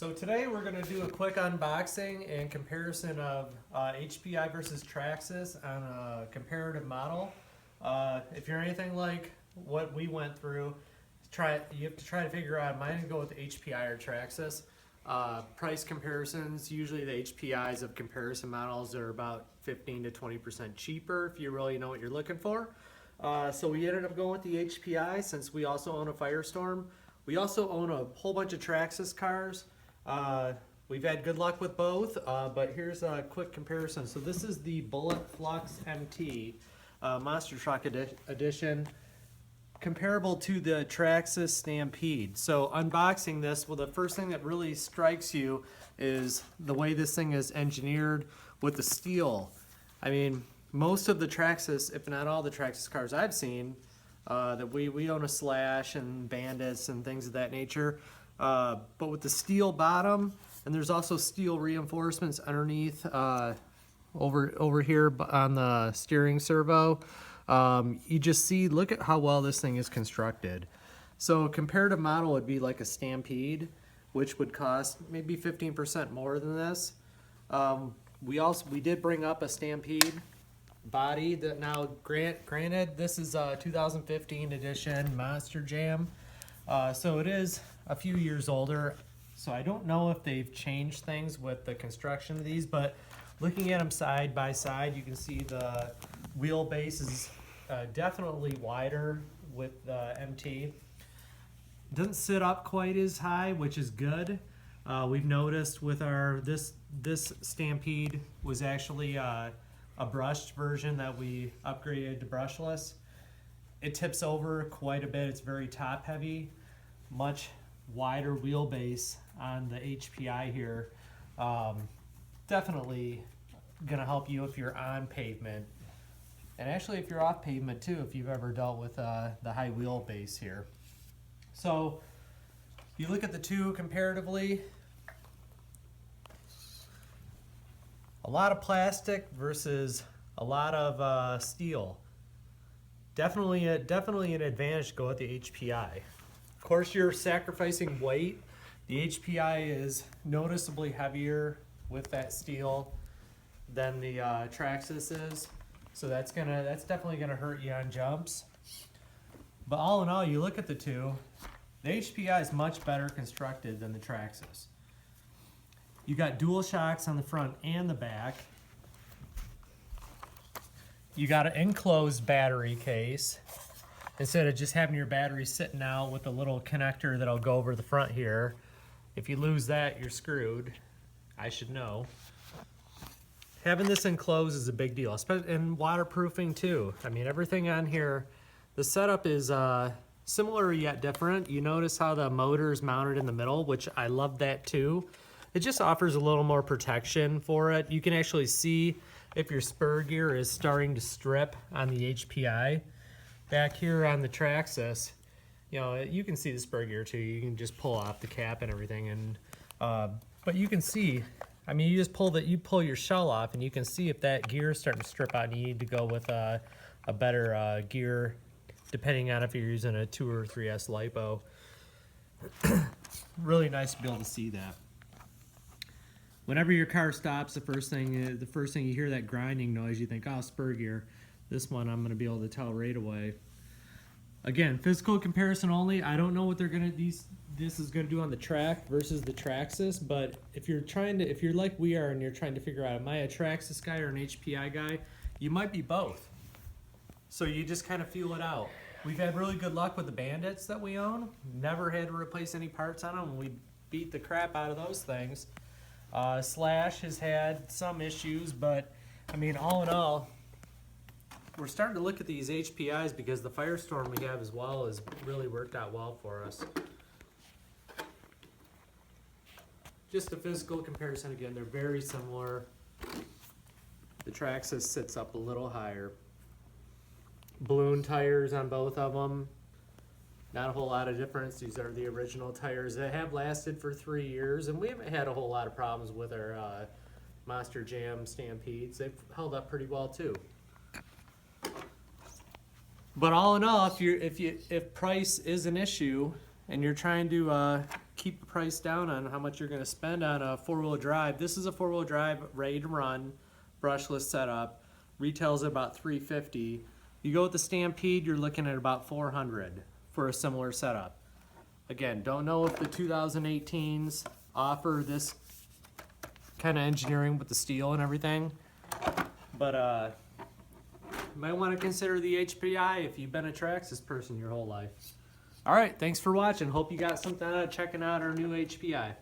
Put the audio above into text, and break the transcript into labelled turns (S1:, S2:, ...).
S1: So today we're going to do a quick unboxing and comparison of HPI versus Traxxas on a comparative model. If you're anything like what we went through, you have to try to figure out, am I going to go with HPI or Traxxas? Price comparisons, usually the HPIs of comparison models are about 15 to 20% cheaper if you really know what you're looking for. So we ended up going with the HPI since we also own a Firestorm. We also own a whole bunch of Traxxas cars. We've had good luck with both, but here's a quick comparison. So this is the Bullet Flux MT Monster Truck Edition, comparable to the Traxxas Stampede. So unboxing this, well, the first thing that really strikes you is the way this thing is engineered with the steel. I mean, most of the Traxxas, if not all the Traxxas cars I've seen, that we own a Slash and Bandits and things of that nature, but with the steel bottom, and there's also steel reinforcements underneath over here on the steering servo. You just see, look at how well this thing is constructed. So a comparative model would be like a Stampede, which would cost maybe 15% more than this. We did bring up a Stampede body that now, granted, this is a 2015 edition Monster Jam, so it is a few years older. So I don't know if they've changed things with the construction of these, but looking at them side by side, you can see the wheelbase is definitely wider with the MT. It doesn't sit up quite as high, which is good. We've noticed with this Stampede was actually a brushed version that we upgraded to brushless. It tips over quite a bit. It's very top heavy, much wider wheelbase on the HPI here. Definitely gonna help you if you're on pavement, and actually if you're off pavement too, if you've ever dealt with the high wheelbase here. So you look at the two comparatively, a lot of plastic versus a lot of steel. Definitely an advantage to go with the HPI. Of course, you're sacrificing weight. The HPI is noticeably heavier with that steel than the Traxxas is, so that's definitely gonna hurt you on jumps. But all in all, you look at the two, the HPI is much better constructed than the Traxxas. You got dual shocks on the front and the back. You got an enclosed battery case instead of just having your battery sitting out with a little connector that'll go over the front here. If you lose that, you're screwed. I should know. Having this enclosed is a big deal, especially in waterproofing too. I mean, everything on here, the setup is similar yet different. You notice how the motor is mounted in the middle, which I love that too. It just offers a little more protection for it. You can actually see if your spur gear is starting to strip on the HPI. Back here on the Traxxas, you know, you can see the spur gear too. You can just pull off the cap and everything, and but you can see, I mean, you pull your shell off and you can see if that gear is starting to strip out and you need to go with a better gear, depending on if you're using a 2 or 3S LiPo. Really nice to be able to see that. Whenever your car stops, the first thing you hear that grinding noise, you think, oh, spur gear. This one I'm going to be able to tell right away. Again, physical comparison only. I don't know what this is going to do on the track versus the Traxxas, but if you're like we are and you're trying to figure out, am I a Traxxas guy or an HPI guy, you might be both. So you just kind of feel it out. We've had really good luck with the Bandits that we own. Never had to replace any parts on them. We beat the crap out of those things. Slash has had some issues, but I mean, all in all, we're starting to look at these HPIs because the Firestorm we have as well has really worked out well for us. Just a physical comparison again, they're very similar. The Traxxas sits up a little higher. Balloon tires on both of them. Not a whole lot of difference. These are the original tires that have lasted for 3 years, and we haven't had a whole lot of problems with our Monster Jam Stampedes. They've held up pretty well too. But all in all, if price is an issue and you're trying to keep the price down on how much you're going to spend on a four-wheel drive. This is a four-wheel drive, ready to run, brushless setup. Retails at about $350. You go with the Stampede, you're looking at about $400 for a similar setup. Again, don't know if the 2018s offer this kind of engineering with the steel and everything, but you might want to consider the HPI if you've been a Traxxas person your whole life. All right, thanks for watching. Hope you got something out of checking out our new HPI.